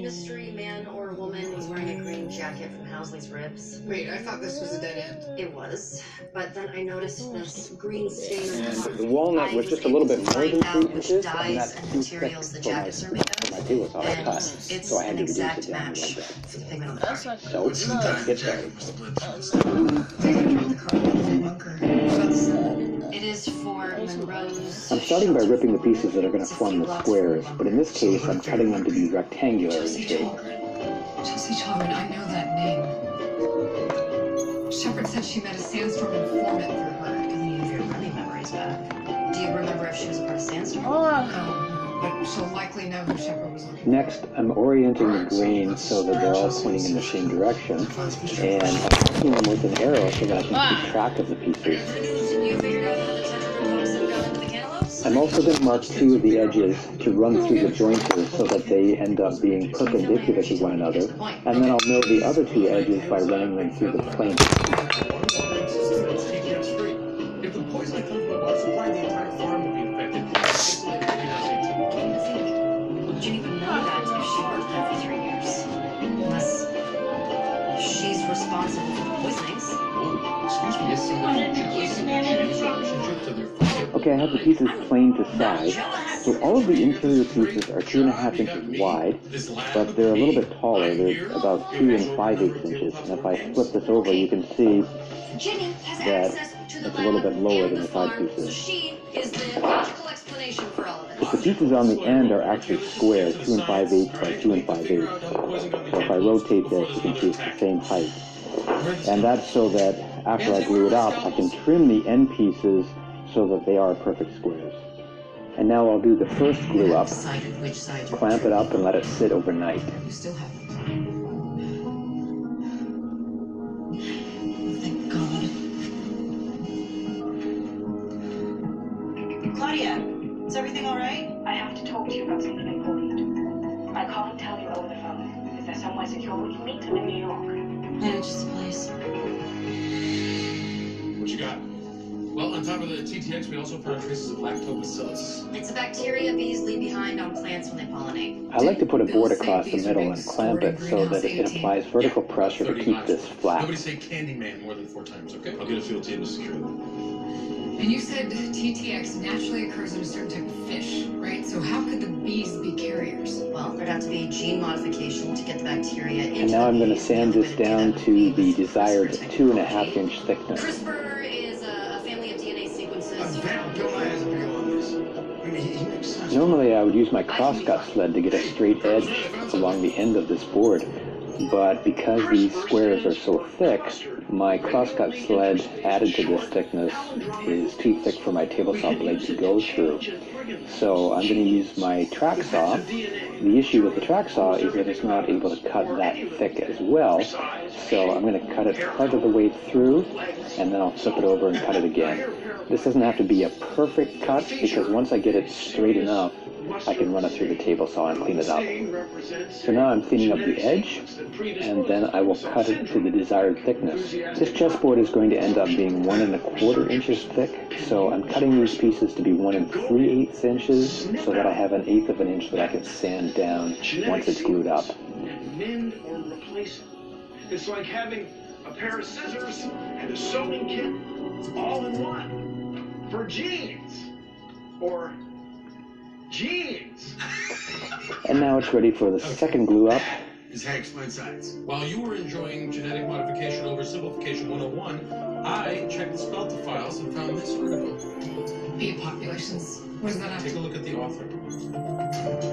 mystery man or woman was wearing a green jacket from Housley's Ribs. Wait, I thought this was a dead end. It was, but then I noticed this green stain on And the walnut was just a little bit more than 3 inches, and that's too thick the for my jackets are made of. table saw to cut. It's So I had an to reduce exact it down a match little bit. for the pigment on the That's car. not So let's get started. It is for Monroe's. I'm starting by ripping the pieces that are going to form the squares, but in this case, I'm cutting them to be rectangular in shape. Chelsea Chalgren, I know that name. Shepard said she met a Sandstorm informant through her. I think you have your running memories back. Do you remember if she was a part of Sandstorm? No, but she'll likely know who Shepard was looking for. Next, I'm orienting the grain so that they're all pointing in the same direction, and I'm marking them with an arrow so that I can keep track of the pieces. You figured out how the tentacle hooks have gone into the cantaloupes? I'm also going to mark 2 of the edges to run through the jointers so that they end up being perpendicular to one another, and then I'll know the other 2 edges by running them through the plane. If the poison comes from the water supply, the entire farm will be infected. Would you even know that if she worked there for 3 years? Unless she's responsible for the poisonings. Excuse me, is somebody Okay, I have the pieces planed to size. So all of the interior pieces are 2.5 inches wide, but they're a little bit taller. They're about 2 5/8 inches. And if I flip this over, you can see that it's a little bit lower than the side pieces. She is the logical explanation for all of The this. pieces on the end are actually square, 2 5/8 by 2 5/8. So if I rotate this, you can see it's the same height. And that's so that after I glue it up, I can trim the end pieces so that they are perfect squares. And now I'll do the first glue up, Decided which side you're clamp it up, and let it sit overnight. You still haven't. Thank God. Claudia, is everything all right? I have to talk to you about something important. I can't tell you over the phone. Is there somewhere secure we can meet him in New York? No, just a place. What you got? Well, on top of the TTX, we also found traces of lactobacillus. It's a bacteria bees leave behind on plants when they pollinate. I like to put a board across the middle and clamp it so that it applies vertical pressure to keep this flat. Nobody say Candyman more than 4 times, okay? I'll get a field team to secure them. And you said TTX naturally occurs in a certain type of fish, right? So how could the bees be carriers? Well, there'd have to be gene modification to get the bacteria into And now I'm going to the bees. sand The this way to do down that to would be the the desired CRISPR 2.5 inch thickness. CRISPR is a family of DNA sequences. Makes sense. Normally I would use my crosscut sled to get a straight edge along the end of this board, but because these squares are so thick, my crosscut sled added to this thickness is too thick for my table saw blade to go through. So I'm going to use my track saw. The issue with the track saw is that it's not able to cut that thick as well, so I'm going to cut it part of the way through, and then I'll flip it over and cut it again. This doesn't have to be a perfect cut, because once I get it straight enough, I can run it through the table saw and clean it up. So now I'm cleaning up the edge, and then I will cut it to the desired thickness. This chessboard is going to end up being 1 1/4 inches thick, so I'm cutting these pieces to be 1 3/8 inches, so that I have 1/8 of an inch that I can sand down once it's glued up. Mend or replace it. It's like having a pair of scissors and a sewing kit all in one. For jeans. Or jeans. And now it's ready for the second glue up. Is how you explain science. While you were enjoying genetic modification over simplification 101, I checked the Spelta files and found this article. Bee populations. What does that have Take to a look at the author.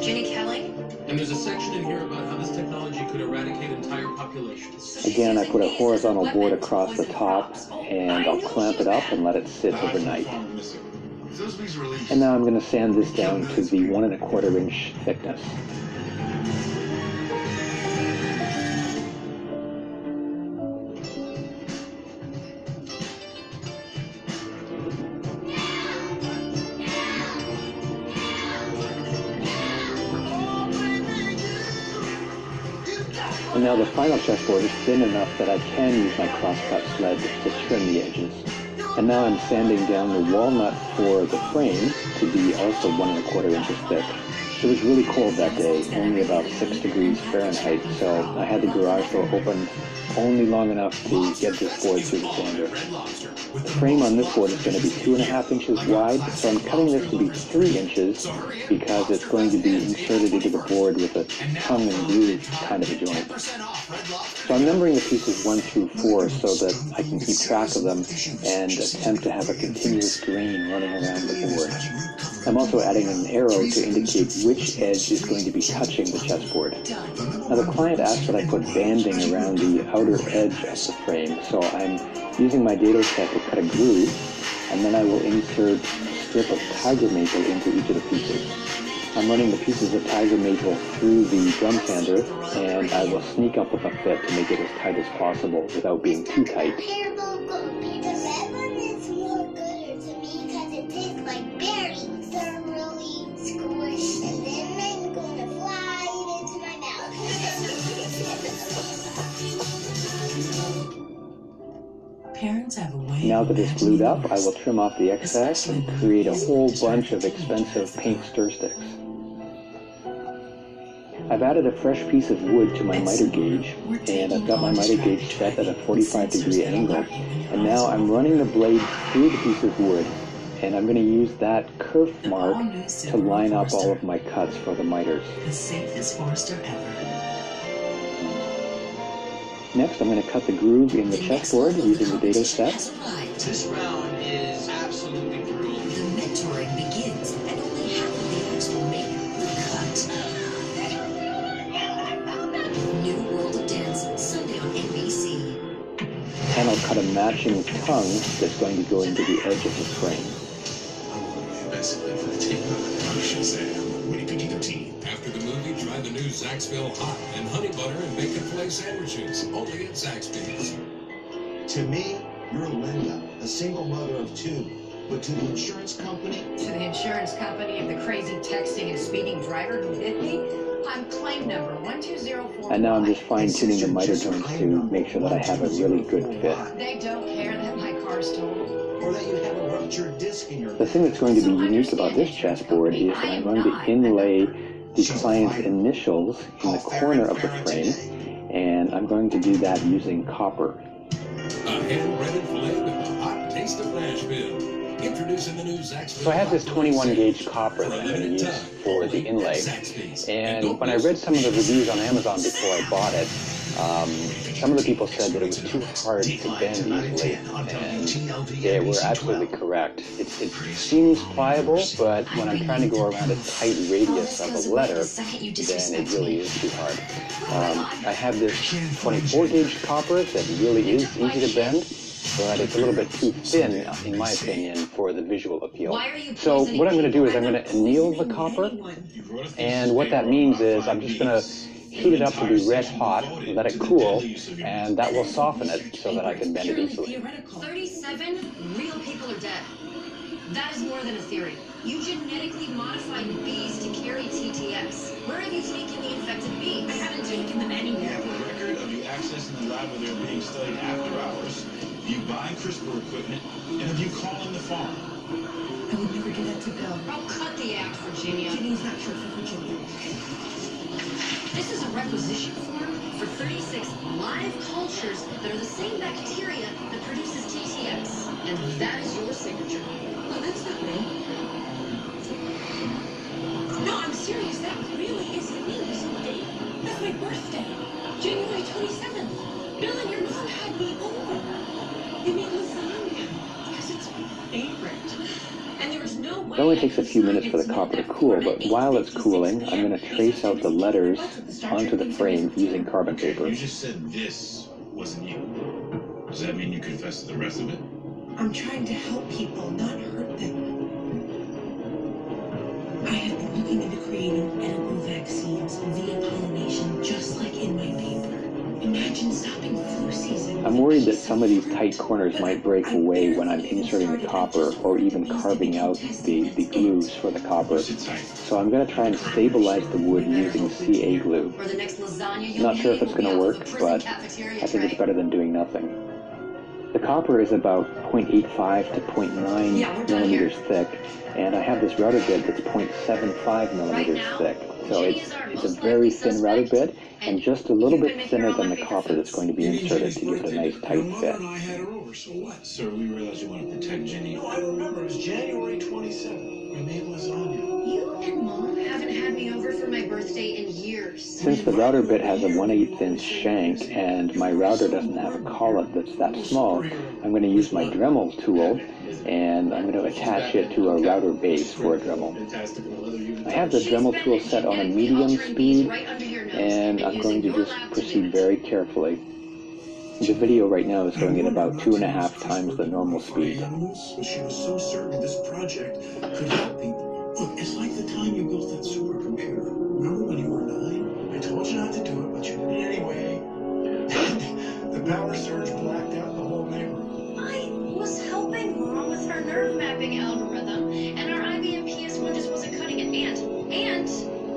Ginny Kelly? And there's a section in here about how this technology could eradicate entire populations. Again, I put a horizontal board across the top, and I'll clamp it up and let it sit overnight. And now I'm going to sand this down to the 1 1/4 inch thickness. And now the final chessboard is thin enough that I can use my crosscut sled to trim the edges. And now I'm sanding down the walnut for the frame to be also 1 1/4 inches thick. It was really cold that day, only about 6 degrees Fahrenheit, so I had the garage door open only long enough to get this board through the sander. The frame on this board is going to be 2.5 inches wide, so I'm cutting this to be 3 inches because it's going to be inserted into the board with a tongue and groove kind of a joint. So I'm numbering the pieces 1 through 4 so that I can keep track of them and attempt to have a continuous grain running around the board. I'm also adding an arrow to indicate which edge is going to be touching the chessboard. Now the client asked that I put banding around the outer edge of the frame, so I'm using my dado set to cut a groove, and then I will insert a strip of tiger maple into each of the pieces. I'm running the pieces of tiger maple through the drum sander, and I will sneak up with a fit to make it as tight as possible without being too tight. Now that it's glued up, I will trim off the excess and create a whole bunch of expensive paint stir sticks. I've added a fresh piece of wood to my miter gauge, and I've got my miter gauge set at a 45-degree angle, and now I'm running the blade through the piece of wood, and I'm going to use that kerf mark to line up all of my cuts for the miters. The safest Forester ever. Next, I'm going to cut the groove in the chessboard using the dado set. This round is absolutely brutal. The mentoring begins, and only half of the acts will make the cut. New World of Dance, Sunday on NBC. And I'll cut a matching tongue that's going to go into the edge of the frame. After the movie, try the new Zaxby's hot and honey butter and bacon flake sandwiches. Only at Zaxby's. To me, you're Linda, a single mother of 2. But to the insurance company? To the insurance company of the crazy texting and speeding driver who hit me? I'm claim number 12045. And now I'm just fine-tuning the miter joints to make sure that I have a really good fit. They don't care that my car's totaled. Or that you have a ruptured disc in your... The thing that's going to be unique about this chessboard is that I'm going to inlay the client's initials in the corner of the frame, and I'm going to do that using copper. A hand-breaded filet with the hot taste of Nashville. Introducing the new Zaxby's. So I have this 21-gauge copper that I'm going to use for the inlay, and when I read some of the reviews on Amazon before I bought it, some of the people said that it was too hard to bend easily, and they were absolutely correct. It seems pliable, but when I'm trying to go around a tight radius of a letter, then it really is too hard. I have this 24-gauge copper that really is easy to bend, but it's a little bit too thin, in my opinion, for the visual appeal. So what I'm going to do is I'm going to anneal the copper, and what that means is I'm just going to heat it up to be red hot, let it cool, and that will soften it so that I can bend it easily. 37 real people are dead. That is more than a theory. You genetically modified bees to carry TTX. Where have you taken the infected bees? I haven't taken them anywhere. We have a record of you accessing the lab where they're being studied after hours, you buying CRISPR equipment, and of you calling the farm. I would never do that to Bill. Oh, cut the act, Virginia. Jenny's not true for Virginia. This is a requisition form for 36 live cultures that are the same bacteria that produces TTX. And that is your signature. Oh, that's not me. No, I'm serious. That really is the news. That's my birthday. January 27th. Bill and your mom had me over. They made lasagna because it's my favorite. And there was no way. It only takes a few minutes for the copper to cool, but while it's cooling, I'm going to trace out the letters onto the frame using carbon paper. You just said this wasn't you. Does that mean you confess to the rest of it? I'm trying to help people, not hurt them. I have been looking into creating edible vaccines via pollination, just like in my paper. Imagine stopping flu season. I'm worried that some of these tight corners might break away when I'm inserting the copper or even carving out the grooves for the copper. So I'm going to try and stabilize the wood using CA glue. I'm not sure if it's going to work, but I think it's better than doing nothing. The copper is about 0.85 to 0.9 millimeters thick, and I have this router bit that's 0.75 millimeters thick. So it's a very thin router bit, and just a little bit thinner than the copper that's going to be inserted to give it a nice tight fit. I had her over, so what? Sir, we realize you want to protect Ginny. No, I remember. It was January 27th. We made lasagna. You and Mom haven't had me over for my birthday in years. Since the router bit has a 1/8 inch shank and my router doesn't have a collet that's that small, I'm going to use my Dremel tool and I'm going to attach it to a router base for a Dremel. I have the Dremel tool set on a medium speed and I'm going to just proceed very carefully. The video right now is going at about 2.5 times the normal speed. She was so certain this project could help people. Look, it's like the time you built that supercomputer. Remember when you were 9? I told you not to do it, but you did it anyway. The power surge blacked out the whole neighborhood. I was helping Mom with her nerve mapping algorithm, and our IBM PS1 just wasn't cutting it. And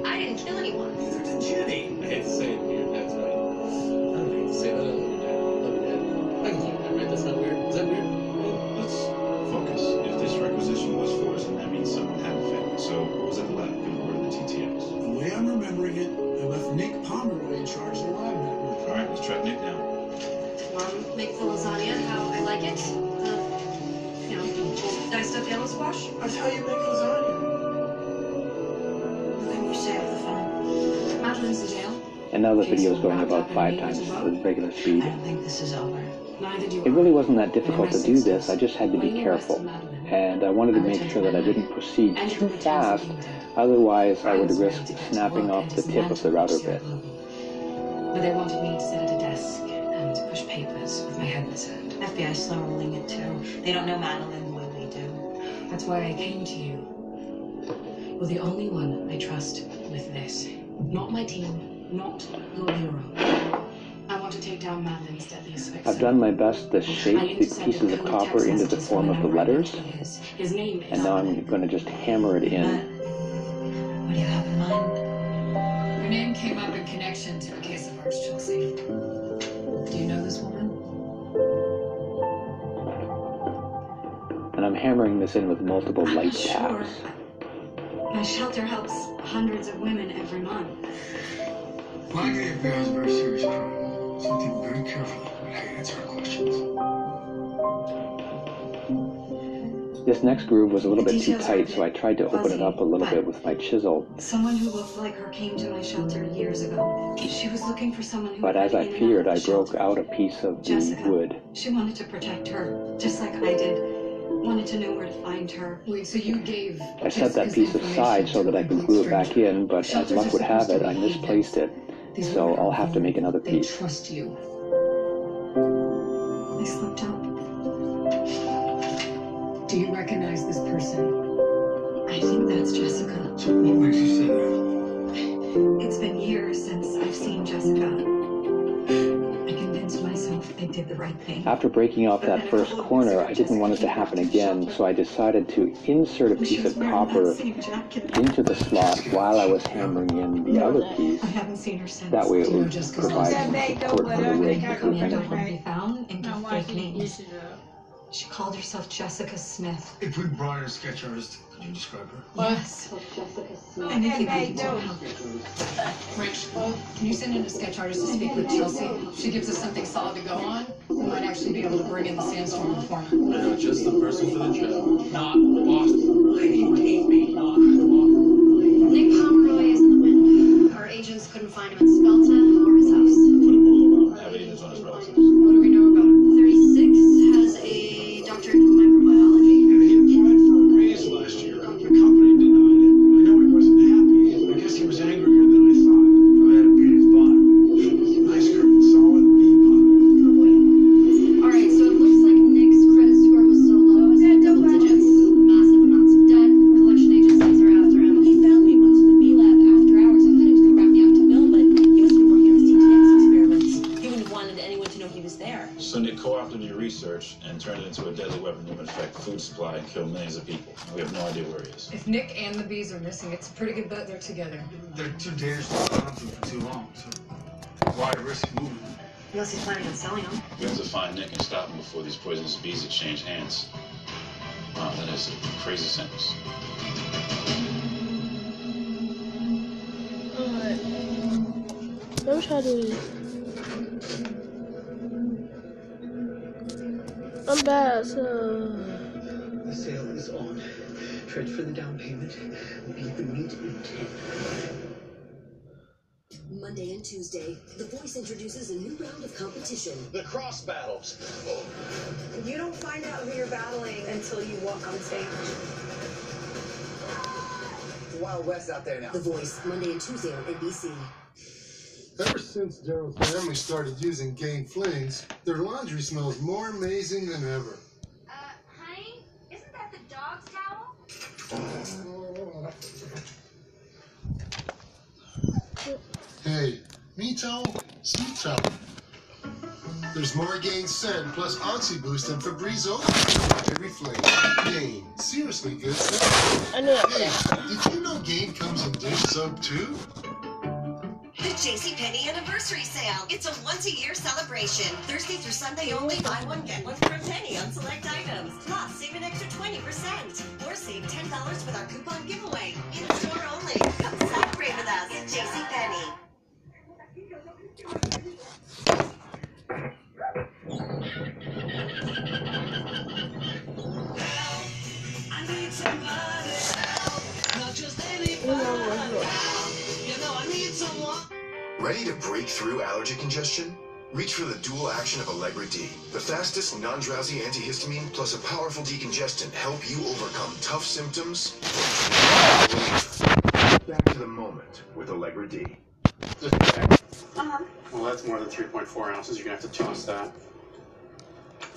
I didn't kill anyone. Neither did Jenny. I hate to say it, but your dad's right. I don't hate to say that. I love your dad. Love your dad. I can keep that, right? That's not weird. Is that weird? Let's focus. If this requisition was forced, then that means someone had a fit. So, what was at the lab? Give word of the TTX. The way I'm remembering it, I left Nick Pomeroy in charge of the lab network. All right, let's track Nick down. Mom, make the lasagna how I like it. Diced up yellow squash. That's how you make lasagna. What can you say over the phone? Madeline's in jail. And now the video is going about 5 times the regular speed. I don't think this is over. Neither do I. It really wasn't that difficult to do this, I just had to be careful. And I wanted to make sure that I didn't proceed too fast, otherwise I would risk snapping off the tip of the router bit. But they wanted me to sit at a desk and push papers with my head in the sand. FBI slow rolling it too. They don't know Madeline the way we do. That's why I came to you. You're the only one I trust with this. Not my team, not your bureau. I want to take down Madeline's deadliest victim. I've done my best to shape the pieces of copper into the form of the letters, His name is and now I'm going to just hammer it in. What do you have in mind? Your name came up in connection to a case of ours, Chelsea. Do you know this woman? And I'm hammering this in with multiple light taps. My shelter helps hundreds of women every month. My FBI is a very serious crime. So think very carefully when I answer our questions. This next groove was a little bit too tight, so I tried to open it up a little bit with my chisel. Someone who looked like her came to my shelter years ago. She was looking for someone who But as I feared, I broke out a piece of the wood. She wanted to protect her, just like I did. Wanted to know where to find her. Wait, so you gave... I set that piece aside so that I could glue it back in, but as luck would have it, I misplaced it. So I'll have to make another piece. They trust you. I slipped up. Do you recognize this person? I think that's Jessica. So what makes you say that? It's been years since I've seen Jessica. I convinced myself I did the right thing. After breaking off that first corner, I didn't want it to happen again, so I decided to insert a piece of copper into the slot while I was hammering in the other piece. I haven't seen her since. That way it would provide some support for the rig for her Don't finger. want to be found and give fake names. She called herself Jessica Smith. If we brought in a sketch artist, could you describe her? Yes. And if you could help. Rich, can you send in a sketch artist to speak with Chelsea? She gives us something solid to go on. We might actually be able to bring in the sandstorm informant. I know just the person for the job. Not Boston. Nick Pomeroy is in the wind. Our agents couldn't find him in Spelta or his house. Put a bullet on evidence on his relatives. What do we know about him? 36, has a doctorate in microbiology. And he applied for a raise last year. The company denied it. I know he wasn't happy. I guess he was angrier than I thought. I had to beat his bond. Nice curtain, solid B Alright, so it looks like Nick's credit score was so low, double digits, massive amounts of debt, collection agencies are after him. He found me once in the B lab after hours. I thought he was going to wrap me up to Bill, but he must be working on his TTX experiments. He wouldn't have wanted anyone to know he was there. So Nick co-opted your research and turned it into a deadly weapon that would affect the food supply and kill millions of people. We have no idea where he is. If Nick and the bees are missing, it's a pretty good bet they're together. They're too dangerous to hold on to for too long, so why risk moving? Unless he's planning on selling them. We have to find Nick and stop him before these poisonous bees exchange hands. Wow, that is a crazy sentence. Alright. Let me try to do this. I'm bad, so... The sale is on. Transfer the down payment. You can meet in 10. Monday and Tuesday, The Voice introduces a new round of competition. The cross battles. You don't find out who you're battling until you walk on stage. It's Wild West out there now. The Voice, Monday and Tuesday on NBC. Ever since Daryl's family started using game flings, their laundry smells more amazing than ever. Honey, isn't that the dog's towel? Hey, me towel, sweet towel. There's more Gain scent plus Oxy Boost than Febreze Open. Every flame. Gain, seriously good stuff. I knew it. Hey, did you know Gain comes in dish soap too? The JCPenney Anniversary Sale. It's a once-a-year celebration. Thursday through Sunday only. Buy one, get one for a penny on select items. Plus, save an extra 20%. Or save $10 with our coupon giveaway. In store only. Come celebrate with us. JCPenney. I need somebody help. Not just anybody. You know I need someone. Ready to break through allergy congestion? Reach for the dual action of Allegra D. The fastest non-drowsy antihistamine plus a powerful decongestant help you overcome tough symptoms. Back to the moment with Allegra D. Well, that's more than 3.4 ounces. You're going to have to toss that.